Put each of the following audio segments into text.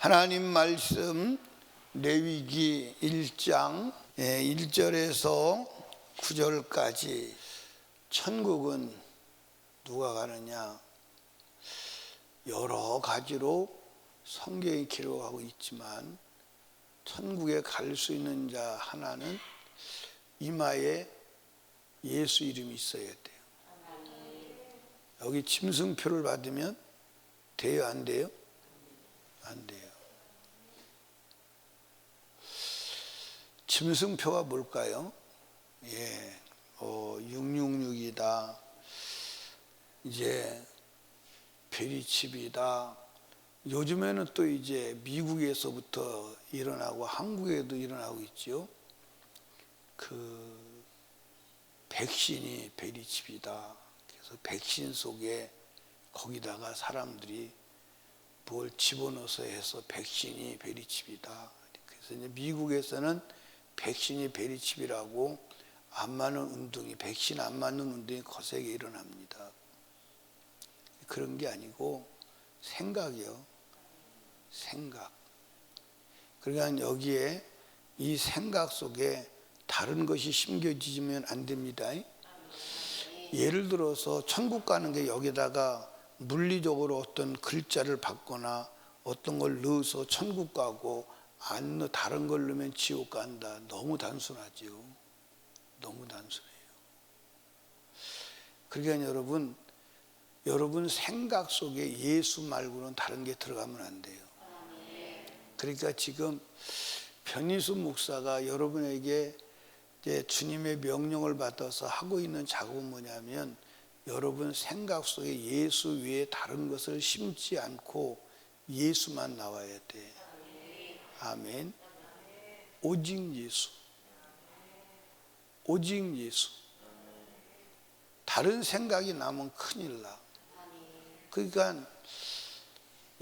하나님 말씀 레위기 1장 1절에서 9절까지 천국은 누가 가느냐? 여러 가지로 성경이 기록하고 있지만 천국에 갈 수 있는 자 하나는 이마에 예수 이름이 있어야 돼요. 여기 짐승표를 받으면 돼요? 안 돼요? 안 돼요. 짐승표가 뭘까요? 666이다. 이제 베리칩이다. 요즘에는 또 이제 미국에서부터 일어나고 한국에도 일어나고 있죠. 그 백신이 베리칩이다. 그래서 백신 속에 거기다가 사람들이 뭘 집어넣어서 해서 백신이 베리칩이다. 그래서 이제 미국에서는 백신이 베리칩이라고 안 맞는 운동이, 백신 안 맞는 운동이 거세게 일어납니다. 그런 게 아니고 생각이요. 생각. 그러니까 여기에 이 생각 속에 다른 것이 심겨지면 안 됩니다. 예를 들어서 천국 가는 게 여기다가 물리적으로 어떤 글자를 받거나 어떤 걸 넣어서 천국 가고 안 넣어 다른 걸 넣으면 지옥 간다. 너무 단순하지요. 너무 단순해요. 그러니까 여러분 생각 속에 예수 말고는 다른 게 들어가면 안 돼요. 그러니까 지금 변희수 목사가 여러분에게 이제 주님의 명령을 받아서 하고 있는 작업은 뭐냐면 여러분 생각 속에 예수 외에 다른 것을 심지 않고 예수만 나와야 돼. 아멘. 오직 예수. 오직 예수. 다른 생각이 나면 큰일 나. 그러니까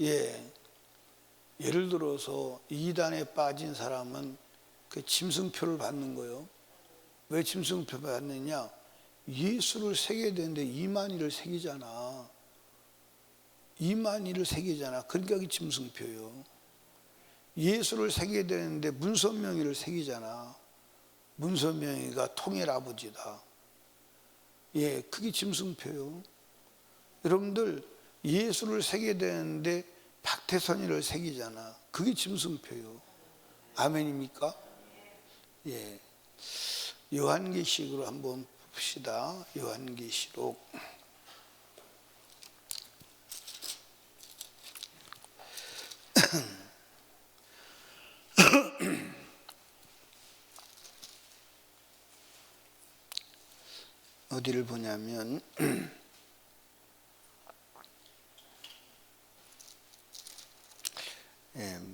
예를 들어서 이단에 빠진 사람은 그 짐승표를 받는 거예요. 왜 짐승표 받느냐? 예수를 새겨야 되는데 이만희를 새기잖아. 이만희를 새기잖아. 그러니까 그게 짐승표예요. 예수를 새겨야 되는데 문선명이를 새기잖아. 문선명이가 통일 아버지다. 그게 짐승표예요. 여러분들 예수를 새겨야 되는데 박태선이를 새기잖아. 그게 짐승표예요. 아멘입니까? 요한계시록으로 한번 봅시다. 요한계시록 어디를 보냐면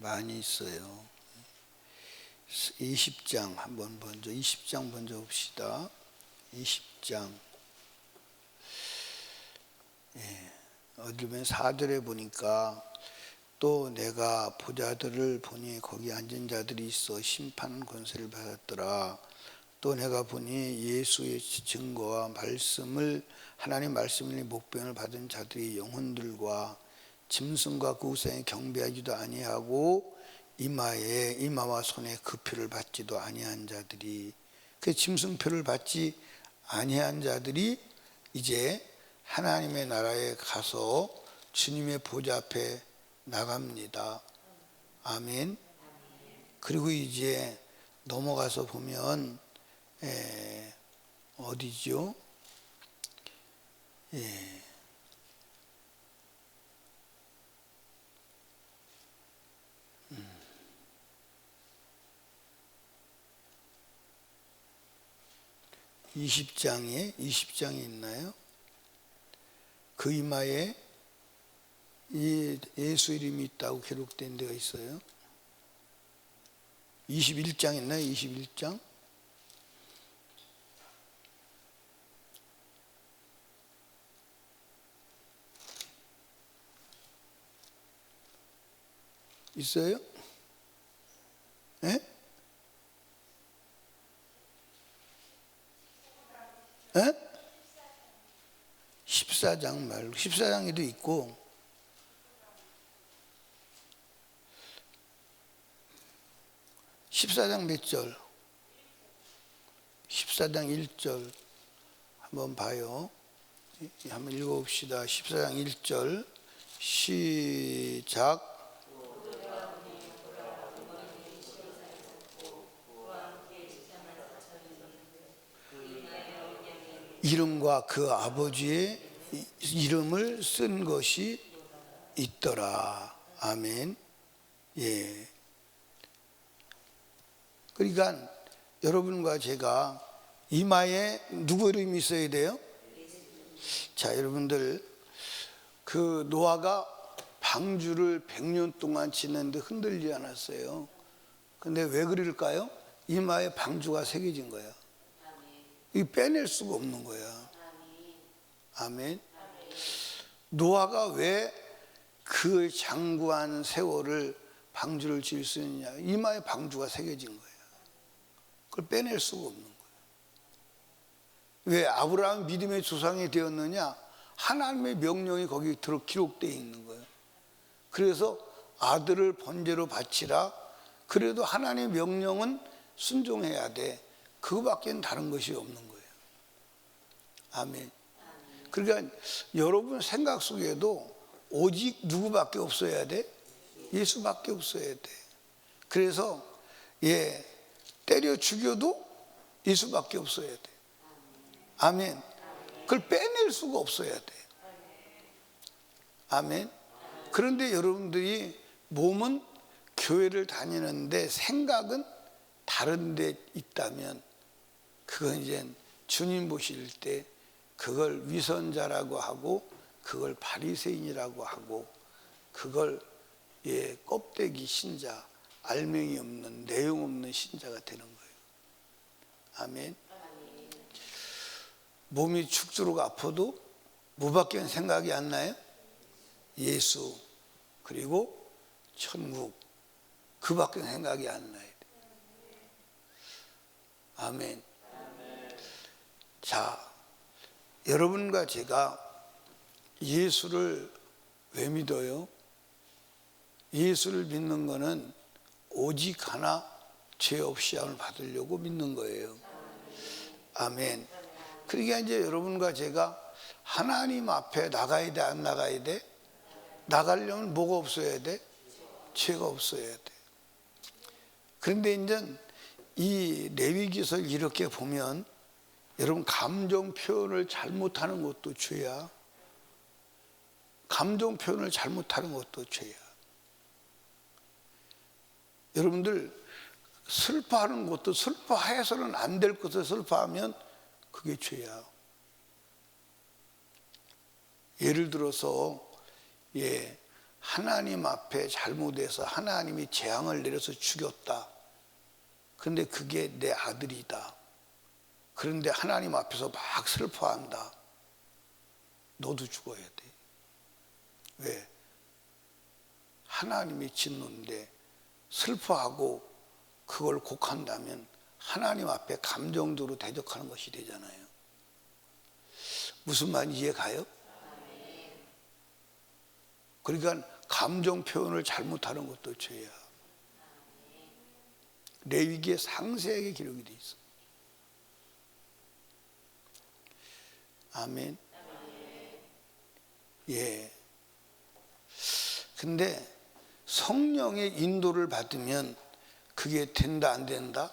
많이 있어요. 20장 한번 먼저 20장 먼저 봅시다. 20장 어디 보면 4절에 보니까 또 내가 보자들을 보니 거기 앉은 자들이 있어 심판 권세를 받았더라. 또 내가 보니 예수의 증거와 말씀을 하나님 말씀을 목변을 받은 자들이 영혼들과 짐승과 그 우상에 경배하지도 아니하고 이마와 손에 그 표를 받지도 아니한 자들이, 그 짐승표를 받지 아니한 자들이 이제 하나님의 나라에 가서 주님의 보좌 앞에 나갑니다. 아멘. 그리고 이제 넘어가서 보면 어디죠? 20장에 있나요? 그 이마에 예수 이름이 있다고 기록된 데가 있어요. 21장 있나요? 21장? 있어요? 예? 14장 말고 14장에도 있고 14장 몇 절? 14장 1절 한번 봐요. 한번 읽어봅시다. 14장 1절 시작. 이름과 그 아버지의 이름을 쓴 것이 있더라. 아멘. 예. 그러니까 여러분과 제가 이마에 누구 이름이 있어야 돼요? 자, 여러분들, 그 노아가 방주를 100년 동안 지냈는데 흔들리지 않았어요. 근데 왜 그럴까요? 이마에 방주가 새겨진 거야. 이 빼낼 수가 없는 거야. 아멘. 노아가 왜 그 장구한 세월을 방주를 지을 수 있느냐? 이마에 방주가 새겨진 거야. 그걸 빼낼 수가 없는 거야. 왜 아브라함 믿음의 조상이 되었느냐? 하나님의 명령이 거기 기록되어 있는 거예요. 그래서 아들을 번제로 바치라. 그래도 하나님의 명령은 순종해야 돼. 그거밖에 다른 것이 없는 거예요. 아멘. 그러니까 여러분 생각 속에도 오직 누구밖에 없어야 돼? 예수밖에 없어야 돼. 그래서 때려 죽여도 예수밖에 없어야 돼. 아멘. 그걸 빼낼 수가 없어야 돼. 아멘. 그런데 여러분들이 몸은 교회를 다니는데 생각은 다른 데 있다면 그건 이제 주님 보실 때 그걸 위선자라고 하고 그걸 바리새인이라고 하고 그걸 껍데기 신자, 알맹이 없는 내용 없는 신자가 되는 거예요. 아멘. 몸이 축주로 아파도 뭐밖에 생각이 안 나요? 예수 그리고 천국 그밖에 생각이 안 나요. 아멘. 자, 여러분과 제가 예수를 왜 믿어요? 예수를 믿는 거는 오직 하나 죄 없이 함을 받으려고 믿는 거예요. 아멘. 그러니까 이제 여러분과 제가 하나님 앞에 나가야 돼, 안 나가야 돼? 나가려면 뭐가 없어야 돼? 죄가 없어야 돼. 그런데 이제 이 레위기서를 이렇게 보면 여러분 감정 표현을 잘못하는 것도 죄야. 감정 표현을 잘못하는 것도 죄야. 여러분들 슬퍼하는 것도 슬퍼해서는 안 될 것을 슬퍼하면 그게 죄야. 예를 들어서 하나님 앞에 잘못해서 하나님이 재앙을 내려서 죽였다. 근데 그게 내 아들이다. 그런데 하나님 앞에서 막 슬퍼한다. 너도 죽어야 돼. 왜? 하나님이 짓는데 슬퍼하고 그걸 곡한다면 하나님 앞에 감정적으로 대적하는 것이 되잖아요. 무슨 말인지 이해가요? 그러니까 감정 표현을 잘못하는 것도 죄야. 레위기에 상세하게 기록이 돼 있어. 아멘. 예. 근데 성령의 인도를 받으면 그게 된다 안 된다?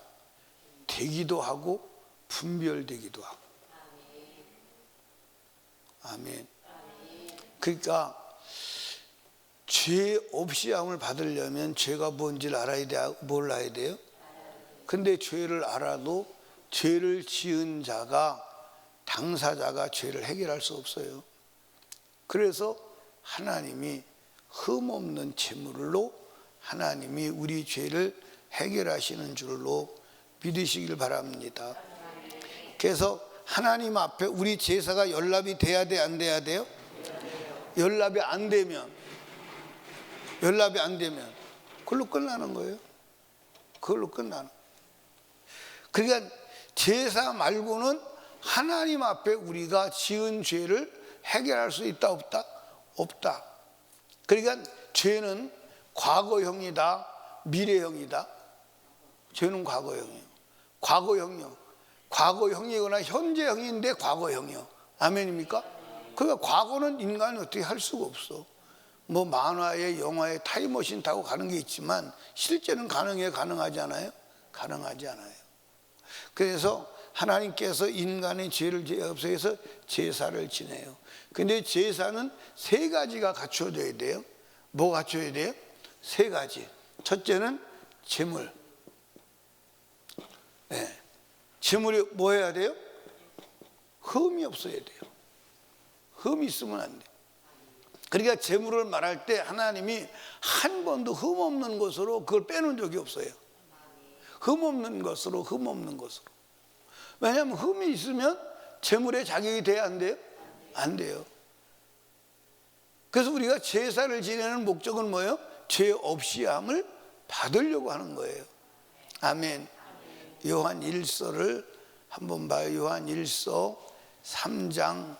되기도 하고 분별되기도 하고. 아멘. 그러니까 죄 없이 함을 받으려면 죄가 뭔지를 알아야 돼, 몰라야 돼요? 근데 죄를 알아도 죄를 지은 자가 당사자가 죄를 해결할 수 없어요. 그래서 하나님이 흠없는 제물로 하나님이 우리 죄를 해결하시는 줄로 믿으시길 바랍니다. 그래서 하나님 앞에 우리 제사가 연락이 돼야 돼, 안 돼야 돼요? 연락이 안 되면 그걸로 끝나는 거예요. 그걸로 끝나는 거예요. 그러니까 제사 말고는 하나님 앞에 우리가 지은 죄를 해결할 수 있다 없다? 없다. 그러니까 죄는 과거형이다 미래형이다? 죄는 과거형이요. 과거형이요. 과거형이거나 현재형인데 과거형이요. 아멘입니까? 그러니까 과거는 인간이 어떻게 할 수가 없어. 뭐 만화에 영화에 타임머신 타고 가는 게 있지만 실제는 가능하지 않아요? 가능하지 않아요. 그래서 하나님께서 인간의 죄를 없애서 제사를 지내요. 근데 제사는 세 가지가 갖춰져야 돼요. 뭐 갖춰야 돼요? 세 가지. 첫째는 제물. 네. 제물이 뭐 해야 돼요? 흠이 없어야 돼요. 흠이 있으면 안 돼요. 그러니까 제물을 말할 때 하나님이 한 번도 흠 없는 것으로 그걸 빼놓은 적이 없어요. 흠 없는 것으로, 흠 없는 것으로. 왜냐하면 흠이 있으면 제물에 자격이 돼야 안 돼요? 안 돼요. 그래서 우리가 제사를 지내는 목적은 뭐예요? 죄 없이 함을 받으려고 하는 거예요. 아멘. 요한 1서를 한번 봐요. 요한 1서 3장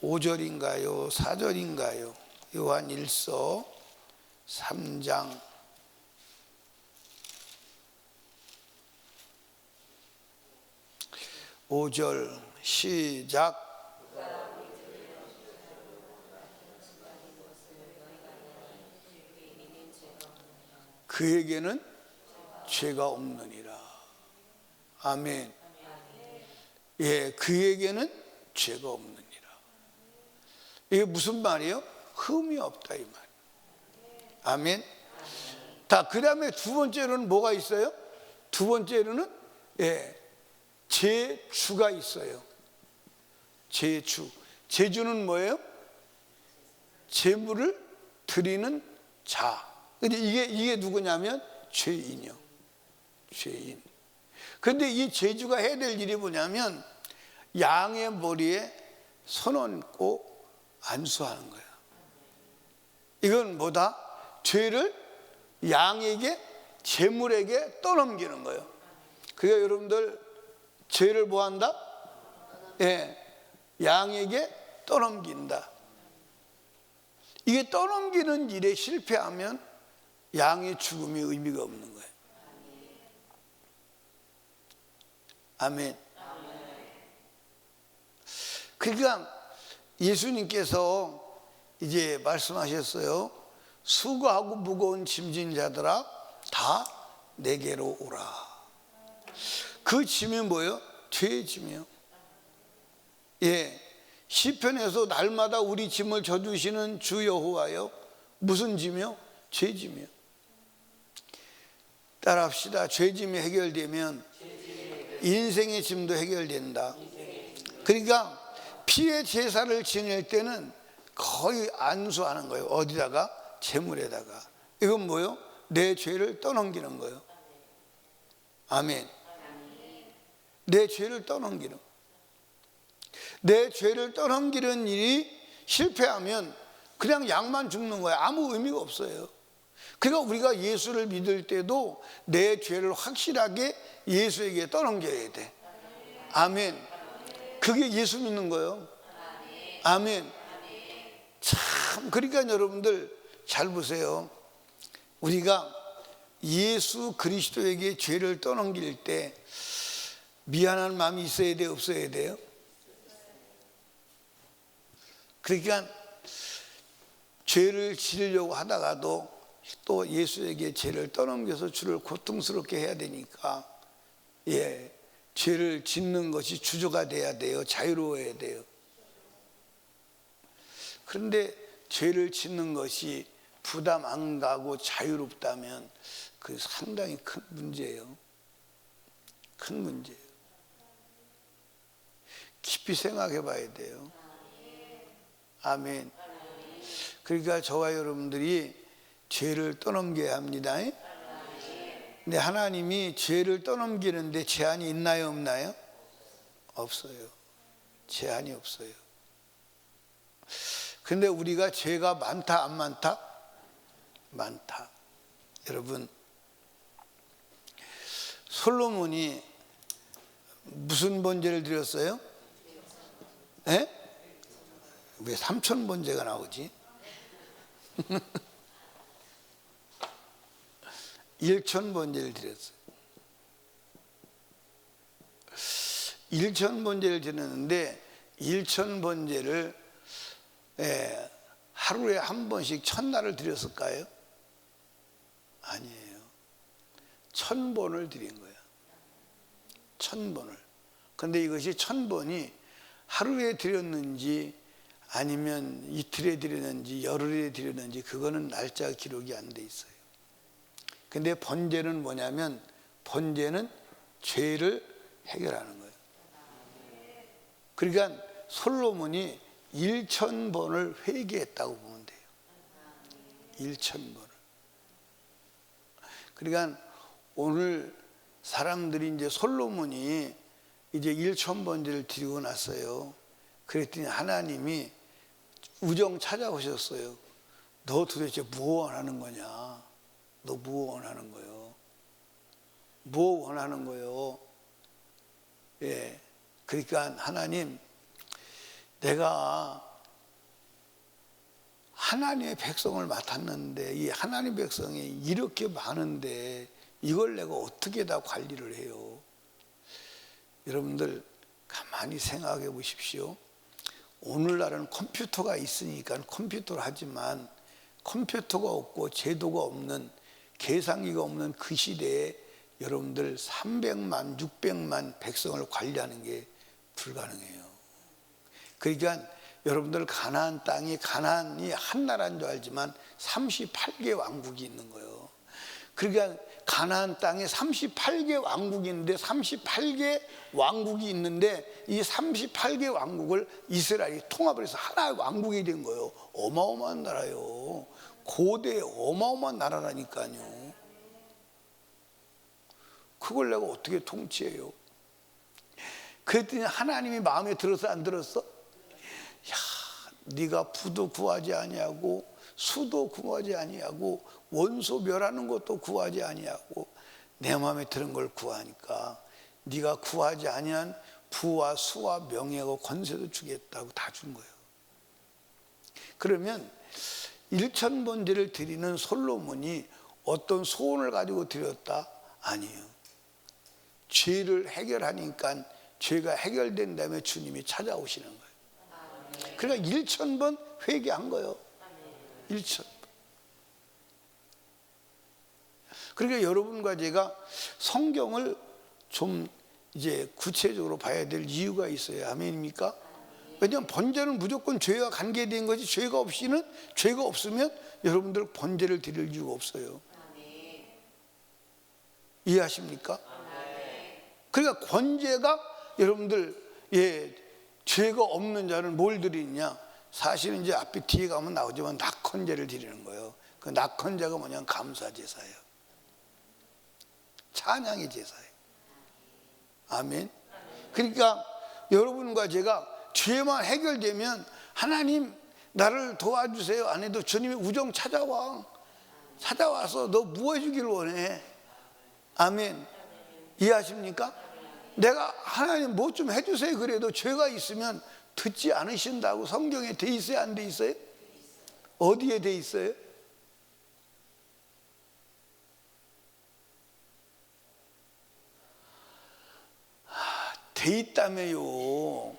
5절인가요? 4절인가요? 요한 1서 3장 5절 시작. 그에게는 죄가 없느니라. 아멘. 예, 그에게는 죄가 없느니라. 이게 무슨 말이에요? 흠이 없다 이 말. 아멘. 자, 그 다음에 두 번째로는 뭐가 있어요? 두 번째로는 제주가 있어요. 제주. 제주는 뭐예요? 제물을 드리는 자. 근데 이게 누구냐면 죄인이요. 죄인. 근데 이 제주가 해야 될 일이 뭐냐면 양의 머리에 손 얹고 안수하는 거야. 이건 뭐다? 죄를 양에게, 제물에게 떠넘기는 거예요. 그러니까 여러분들 죄를 뭐 한다? 양에게 떠넘긴다. 이게 떠넘기는 일에 실패하면 양의 죽음이 의미가 없는 거예요. 아멘. 그러니까 예수님께서 이제 말씀하셨어요. 수고하고 무거운 짐진 자들아 다 내게로 오라. 그 짐이 뭐예요? 죄의 짐이요. 예, 시편에서 날마다 우리 짐을 져주시는 주 여호와요. 무슨 짐이요? 죄 짐이요. 따라합시다. 죄 짐이 해결되면 인생의 짐도 해결된다. 그러니까 피의 제사를 지낼 때는 거의 안수하는 거예요. 어디다가? 제물에다가. 이건 뭐예요? 내 죄를 떠넘기는 거예요. 아멘. 내 죄를 떠넘기는. 내 죄를 떠넘기는 일이 실패하면 그냥 양만 죽는 거예요. 아무 의미가 없어요. 그러니까 우리가 예수를 믿을 때도 내 죄를 확실하게 예수에게 떠넘겨야 돼. 아멘. 그게 예수 믿는 거예요. 아멘. 참, 그러니까 여러분들 잘 보세요. 우리가 예수 그리스도에게 죄를 떠넘길 때 미안한 마음이 있어야 돼요? 없어야 돼요? 그러니까 죄를 지으려고 하다가도 또 예수에게 죄를 떠넘겨서 주를 고통스럽게 해야 되니까 죄를 짓는 것이 주저가 돼야 돼요. 자유로워야 돼요. 그런데 죄를 짓는 것이 부담 안 가고 자유롭다면 그 상당히 큰 문제예요. 큰 문제예요. 깊이 생각해 봐야 돼요. 아멘. 그러니까 저와 여러분들이 죄를 떠넘겨야 합니다. 근데 하나님이 죄를 떠넘기는데 제한이 있나요, 없나요? 없어요. 제한이 없어요. 근데 우리가 죄가 많다, 안 많다? 많다. 여러분, 솔로몬이 무슨 번제를 드렸어요? 왜 3천 번제가 나오지? 일천번제를 드렸어요. 일천번제를 드렸는데 일천번제를 하루에 한 번씩 첫날을 드렸을까요? 아니에요. 1000번을 드린 거예요. 1000번을. 근데 이것이 1000번이 하루에 드렸는지 아니면 이틀에 드렸는지 열흘에 드렸는지 그거는 날짜 기록이 안 돼 있어요. 근데 번제는 뭐냐면 번제는 죄를 해결하는 거예요. 그러니까 솔로몬이 1000번을 회개했다고 보면 돼요. 1000번을. 그러니까 오늘 사람들이 이제 솔로몬이 이제 1000번제를 드리고 났어요. 그랬더니 하나님이 우정 찾아오셨어요. 너 도대체 뭐 원하는 거냐? 너 뭐 원하는 거요? 뭐 원하는 거요? 예. 그러니까 하나님, 내가 하나님의 백성을 맡았는데 이 하나님 백성이 이렇게 많은데 이걸 내가 어떻게 다 관리를 해요? 여러분들 가만히 생각해 보십시오. 오늘날은 컴퓨터가 있으니까 컴퓨터를 하지만 컴퓨터가 없고 제도가 없는 계산기가 없는 그 시대에 여러분들 300만, 600만 백성을 관리하는 게 불가능해요. 그러니까 여러분들 가나안 땅이 가나안이 한 나라인 줄 알지만 38개 왕국이 있는 거예요. 그러니까 가나안 땅에 38개 왕국이 있는데 38개 왕국이 있는데 이 38개 왕국을 이스라엘이 통합을 해서 하나의 왕국이 된 거예요. 어마어마한 나라요. 고대 어마어마한 나라라니까요. 그걸 내가 어떻게 통치해요? 그랬더니 하나님이 마음에 들어서 안 들었어? 야, 네가 부도 구하지 아니하고 수도 구하지 아니하고 원소 멸하는 것도 구하지 아니하고 내 마음에 드는 걸 구하니까 네가 구하지 아니한 부와 수와 명예와 권세도 주겠다고 다 준 거예요. 그러면 1000번제를 드리는 솔로몬이 어떤 소원을 가지고 드렸다? 아니에요. 죄를 해결하니까 죄가 해결된 다음에 주님이 찾아오시는 거예요. 그러니까 1000번 회개한 거예요. 1000번. 그러니까 여러분과 제가 성경을 좀 이제 구체적으로 봐야 될 이유가 있어요. 아멘입니까? 왜냐하면 번제는 무조건 죄와 관계된 거지 죄가 없으면 여러분들 번제를 드릴 이유가 없어요. 이해하십니까? 그러니까 번제가 여러분들 죄가 없는 자는 뭘 드리느냐? 사실은 이제 앞에 뒤에 가면 나오지만 낙헌제를 드리는 거예요. 그 낙헌제가 뭐냐면 감사제사예요. 찬양의 제사예요. 아멘. 그러니까 여러분과 제가 죄만 해결되면 하나님 나를 도와주세요 안 해도 주님의 우정 찾아와서 너 뭐 해주기를 원해? 아멘. 이해하십니까? 내가 하나님 뭐 좀 해주세요 그래도 죄가 있으면 듣지 않으신다고 성경에 돼 있어요 안 돼 있어요? 어디에 돼 있어요? 돼 있다며요.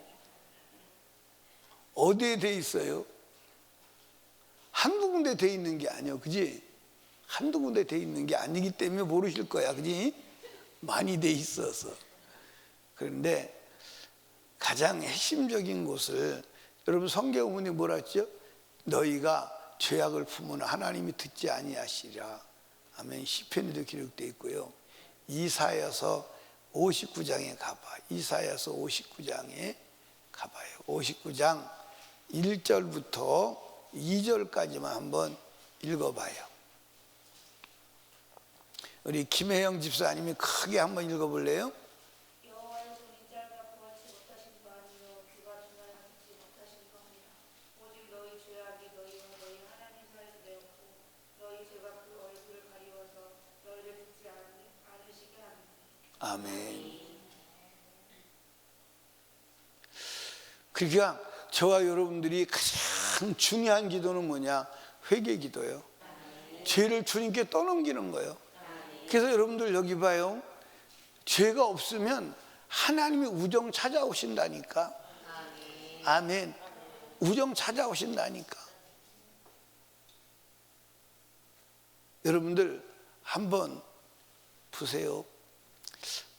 어디에 돼 있어요? 한두 군데 돼 있는 게 아니에요. 그지? 한두 군데 돼 있는 게 아니기 때문에 모르실 거야. 그지? 많이 돼 있어서. 그런데 가장 핵심적인 곳을 여러분 성경문이 뭐라 했죠? 너희가 죄악을 품으면 하나님이 듣지 아니하시리라. 아멘. 시편에도 기록되어 있고요. 이사야서 59장에 가봐. 이사야서 59장에 가봐요. 59장 1절부터 2절까지만 한번 읽어봐요. 우리 김혜영 집사님이 크게 한번 읽어볼래요? 여호와의 손이 짧아 구하지 못하신 바 아니요 귀가 둔하여 듣지 못하신 겁니다. 오직 너희 죄악이 너희와 너희 하나님 사이에서 되었고 너희 죄가 그 얼굴을 가리워서 너희를 듣지 않으시게 합니다. 아멘. 그러니까 저와 여러분들이 가장 중요한 기도는 뭐냐? 회개 기도예요. 죄를 주님께 떠넘기는 거예요. 그래서 여러분들 여기 봐요. 죄가 없으면 하나님의 우정 찾아오신다니까. 아멘. 우정 찾아오신다니까. 여러분들 한번 보세요.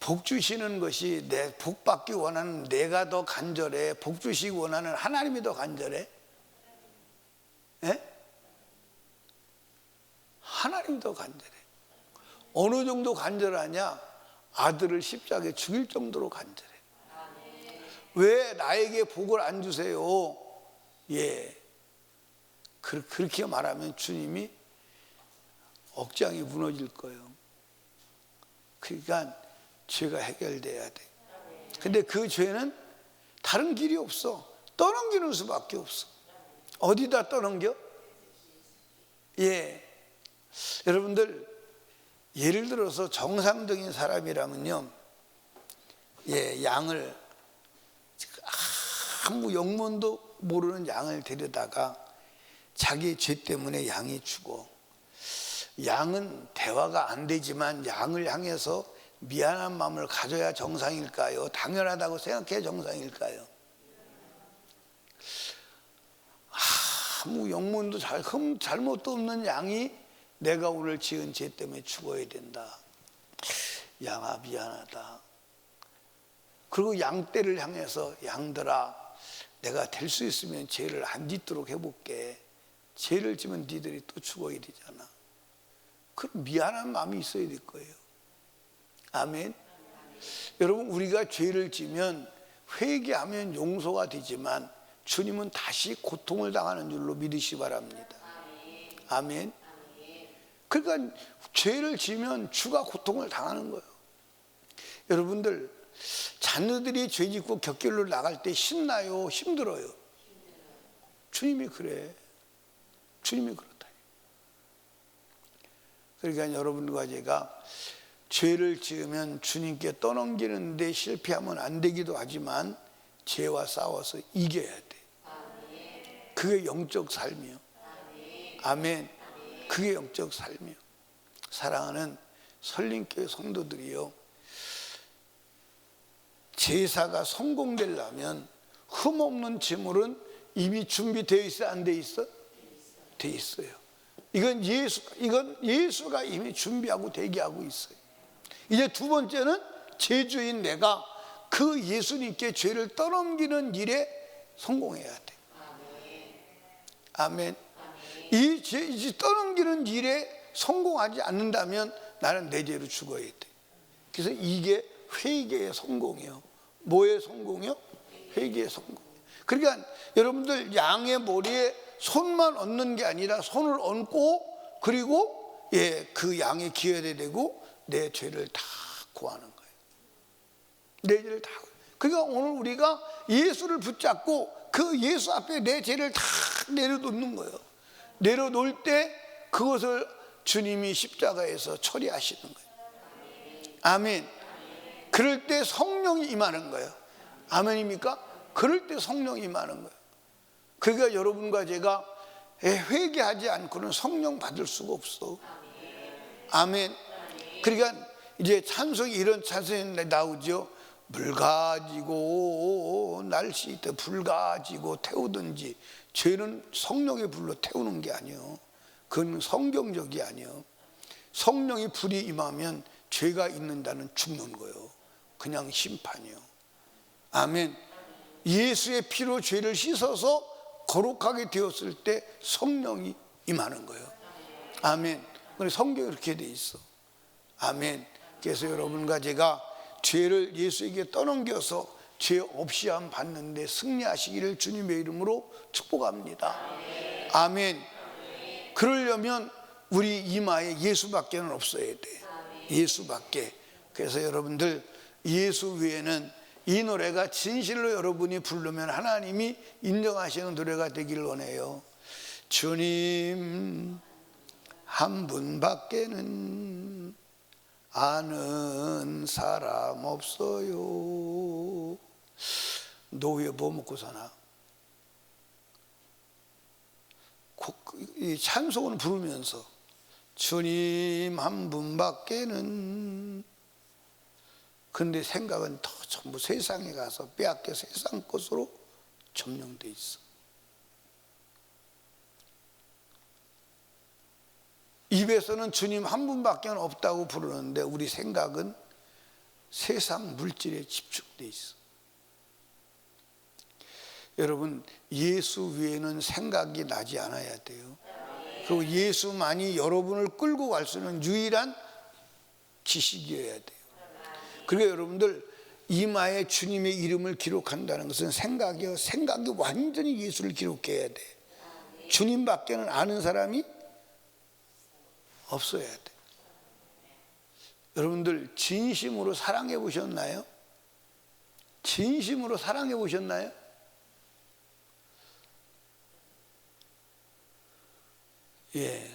복 주시는 것이 내 복 받기 원하는 내가 더 간절해? 복 주시기 원하는 하나님이 더 간절해? 예? 하나님이 더 간절해. 어느 정도 간절하냐? 아들을 십자가에 죽일 정도로 간절해. 왜 나에게 복을 안 주세요? 예. 그렇게 말하면 주님이 억장이 무너질 거예요. 그러니까 죄가 해결돼야 돼. 근데 그 죄는 다른 길이 없어. 떠넘기는 수밖에 없어. 어디다 떠넘겨? 예. 여러분들, 예를 들어서 정상적인 사람이라면요, 예, 양을, 아무 영문도 모르는 양을 데려다가 자기 죄 때문에 양이 죽어. 양은 대화가 안 되지만 양을 향해서 미안한 마음을 가져야 정상일까요? 당연하다고 생각해야 정상일까요? 아무 영문도 잘못도 없는 양이 내가 오늘 지은 죄 때문에 죽어야 된다. 양아 미안하다. 그리고 양떼를 향해서 양들아, 내가 될 수 있으면 죄를 안 짓도록 해볼게. 죄를 지면 니들이 또 죽어야 되잖아. 그럼 미안한 마음이 있어야 될 거예요. 아멘. 여러분, 우리가 죄를 지면 회개하면 용서가 되지만 주님은 다시 고통을 당하는 줄로 믿으시기 바랍니다. 아멘. 그러니까 죄를 지면 주가 고통을 당하는 거예요. 여러분들, 자녀들이 죄 짓고 곁길로 나갈 때 신나요? 힘들어요? 주님이 그래. 주님이 그렇다. 그러니까 여러분과 제가 죄를 지으면 주님께 떠넘기는데 실패하면 안 되기도 하지만 죄와 싸워서 이겨야 돼. 그게 영적 삶이요. 아멘. 그게 영적 삶이요. 사랑하는 설림교회 성도들이요, 제사가 성공되려면 흠없는 제물은 이미 준비되어 있어, 안 돼 있어? 돼 있어요. 이건 예수가 이미 준비하고 대기하고 있어요. 이제 두 번째는 제주인 내가 그 예수님께 죄를 떠넘기는 일에 성공해야 돼. 아멘. 이 떠넘기는 일에 성공하지 않는다면 나는 내 죄로 죽어야 돼. 그래서 이게 회개의 성공이요. 뭐의 성공이요? 회개의 성공. 그러니까 여러분들, 양의 머리에 손만 얹는 게 아니라 손을 얹고, 그리고 예, 그 양의 기회를 대고 내 죄를 다 구하는 거예요. 내 죄를 다. 그러니까 오늘 우리가 예수를 붙잡고 그 예수 앞에 내 죄를 다 내려놓는 거예요. 내려놓을 때 그것을 주님이 십자가에서 처리하시는 거예요. 아멘. 그럴 때 성령이 임하는 거예요. 아멘입니까? 그럴 때 성령이 임하는 거예요. 그러니까 여러분과 제가 회개하지 않고는 성령 받을 수가 없어. 아멘. 그러니까 이제 찬송이, 이런 찬송이 나오죠. 물 가지고 날씨 때 불 가지고 태우든지. 죄는 성령의 불로 태우는 게 아니에요. 그건 성경적이 아니에요. 성령이 불이 임하면 죄가 있는다는 죽는 거예요. 그냥 심판이요. 아멘. 예수의 피로 죄를 씻어서 거룩하게 되었을 때 성령이 임하는 거예요. 아멘. 성경이 그렇게 돼 있어. 아멘. 그래서 여러분과 제가 죄를 예수에게 떠넘겨서 죄 없이 함 받는데 승리하시기를 주님의 이름으로 축복합니다. 아멘. 그러려면 우리 이마에 예수밖에는 없어야 돼. 예수밖에. 그래서 여러분들, 예수 외에는 이 노래가 진실로 여러분이 부르면 하나님이 인정하시는 노래가 되길 원해요. 주님 한 분밖에는 아는 사람 없어요. 너 왜 뭐 먹고 사나? 이 찬송을 부르면서 주님 한 분밖에는. 근데 생각은 더 전부 세상에 가서 빼앗겨 세상 것으로 점령돼 있어. 입에서는 주님 한 분밖에 없다고 부르는데 우리 생각은 세상 물질에 집중돼 있어. 여러분, 예수 위에는 생각이 나지 않아야 돼요. 그리고 예수만이 여러분을 끌고 갈 수 있는 유일한 지식이어야 돼요. 그러니까 여러분들 이마에 주님의 이름을 기록한다는 것은 생각이 완전히 예수를 기록해야 돼. 주님밖에는 아는 사람이 없어야 돼. 여러분들 진심으로 사랑해 보셨나요? 진심으로 사랑해 보셨나요? 예,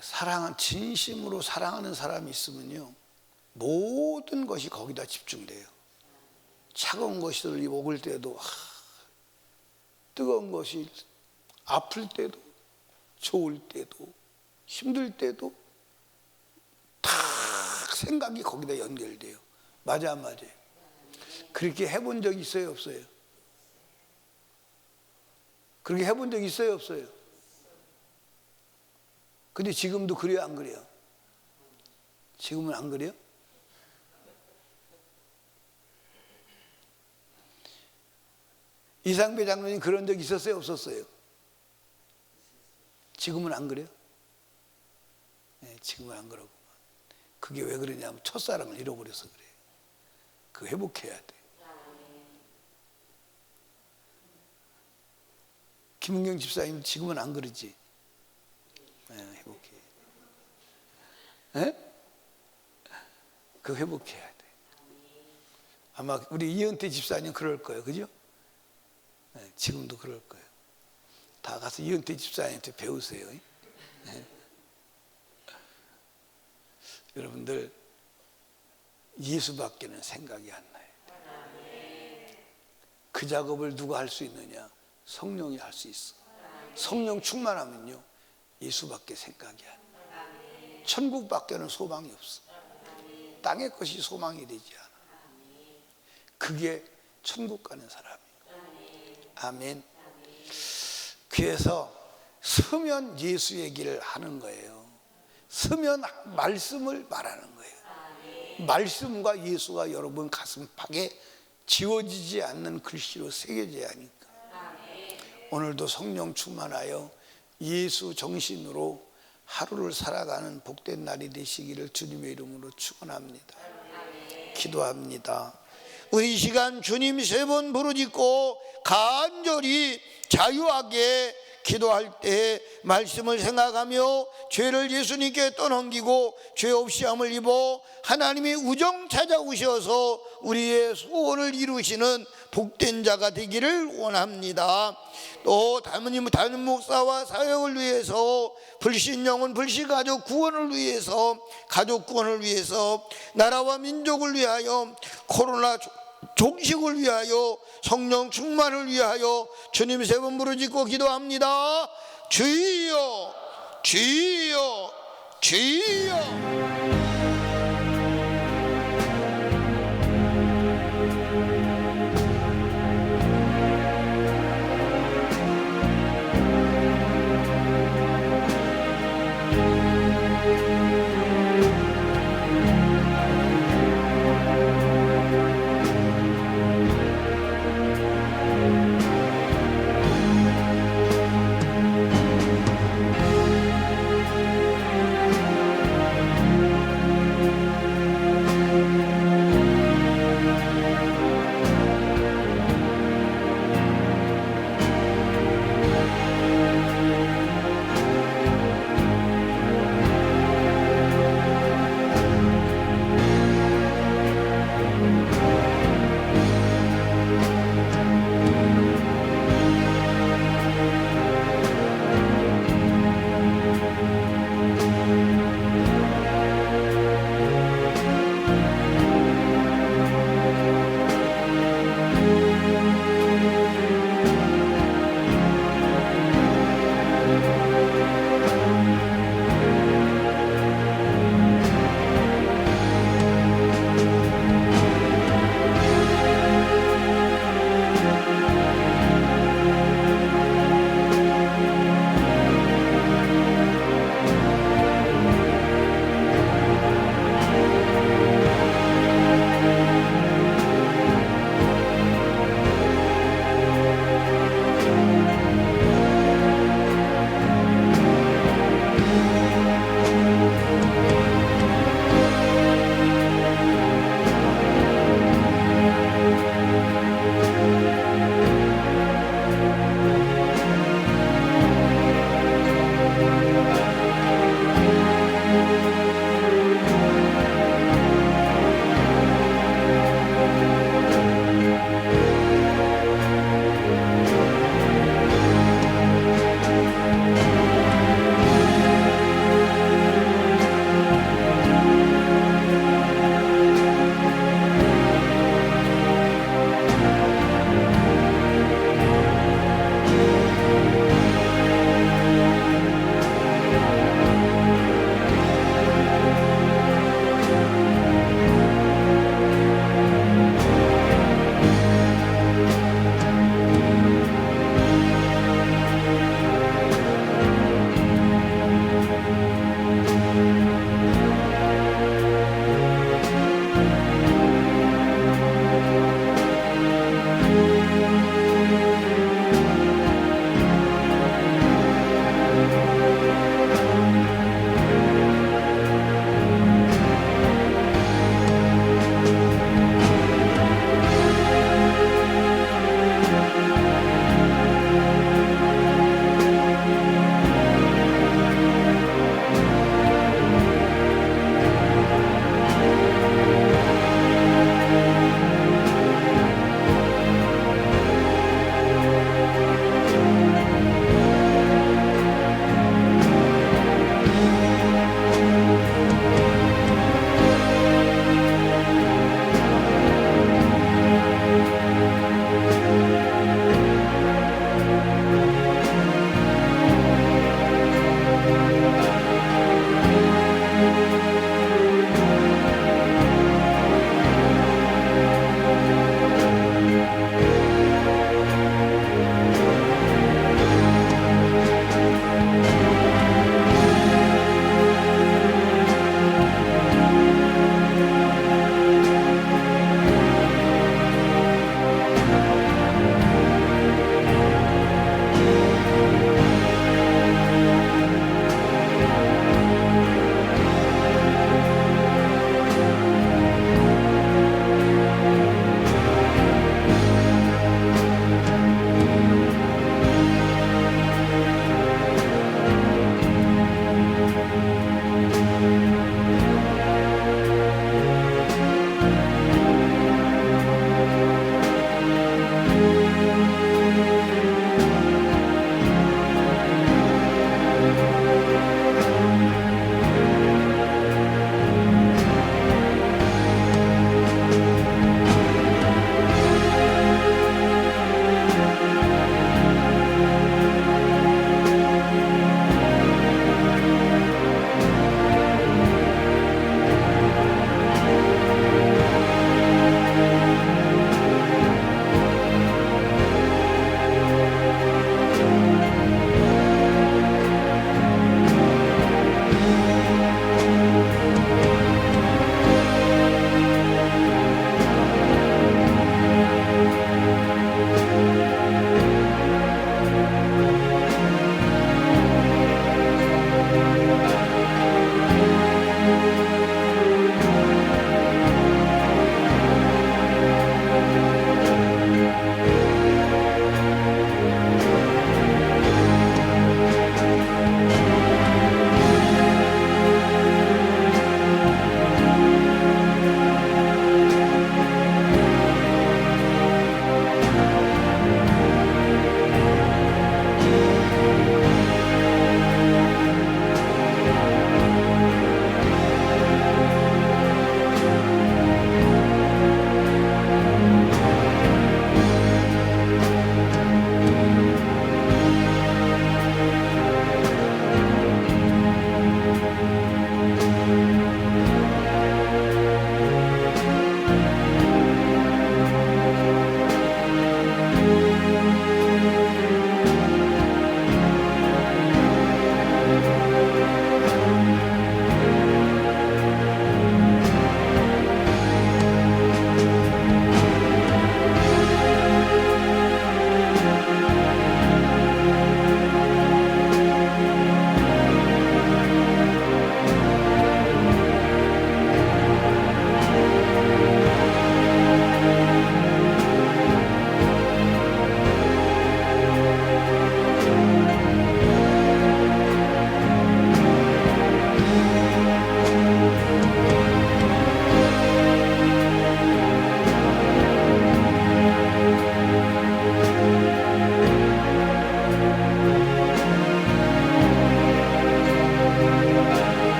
진심으로 사랑하는 사람이 있으면요, 모든 것이 거기다 집중돼요. 차가운 것을 먹을 때도, 뜨거운 것이 아플 때도, 좋을 때도, 힘들 때도 다 생각이 거기다 연결돼요. 맞아, 안 맞아요? 그렇게 해본 적 있어요, 없어요? 그렇게 해본 적 있어요, 없어요? 근데 지금도 그래요, 안 그래요? 지금은 안 그래요? 이상배 장로님 그런 적 있었어요, 없었어요? 지금은 안 그래요? 네, 지금은 안 그러고. 그게 왜 그러냐면 첫사랑을 잃어버려서 그래요. 그거 회복해야 돼. 김은경 집사님 지금은 안 그러지? 네, 회복해. 네? 그거 회복해야 돼. 아마 우리 이은태 집사님 그럴 거예요, 그죠? 네, 지금도 그럴 거예요. 다 가서 이은태 집사님한테 배우세요. 네. 여러분들 예수밖에는 생각이 안 나요. 그 작업을 누가 할 수 있느냐? 성령이 할 수 있어. 성령 충만하면요, 예수밖에 생각이 안 나요. 천국밖에는 소망이 없어. 땅의 것이 소망이 되지 않아. 그게 천국 가는 사람이에요. 아멘. 그래서 서면 예수 얘기를 하는 거예요. 서면 말씀을 말하는 거예요. 말씀과 예수가 여러분 가슴팍에 지워지지 않는 글씨로 새겨져야 하니까. 오늘도 성령 충만하여 예수 정신으로 하루를 살아가는 복된 날이 되시기를 주님의 이름으로 축원합니다. 기도합니다. 우리 시간 주님 3번 부르짖고 간절히 자유하게 기도할 때 말씀을 생각하며 죄를 예수님께 떠넘기고 죄 없이 함을 입어 하나님이 우정 찾아오셔서 우리의 소원을 이루시는 복된 자가 되기를 원합니다. 또 담임 목사와 사역을 위해서, 불신영혼 불신가족 구원을 위해서, 가족 구원을 위해서, 나라와 민족을 위하여, 코로나 종식을 위하여, 성령 충만을 위하여 주님 3번 부르짖고 기도합니다. 주여, 주여, 주여.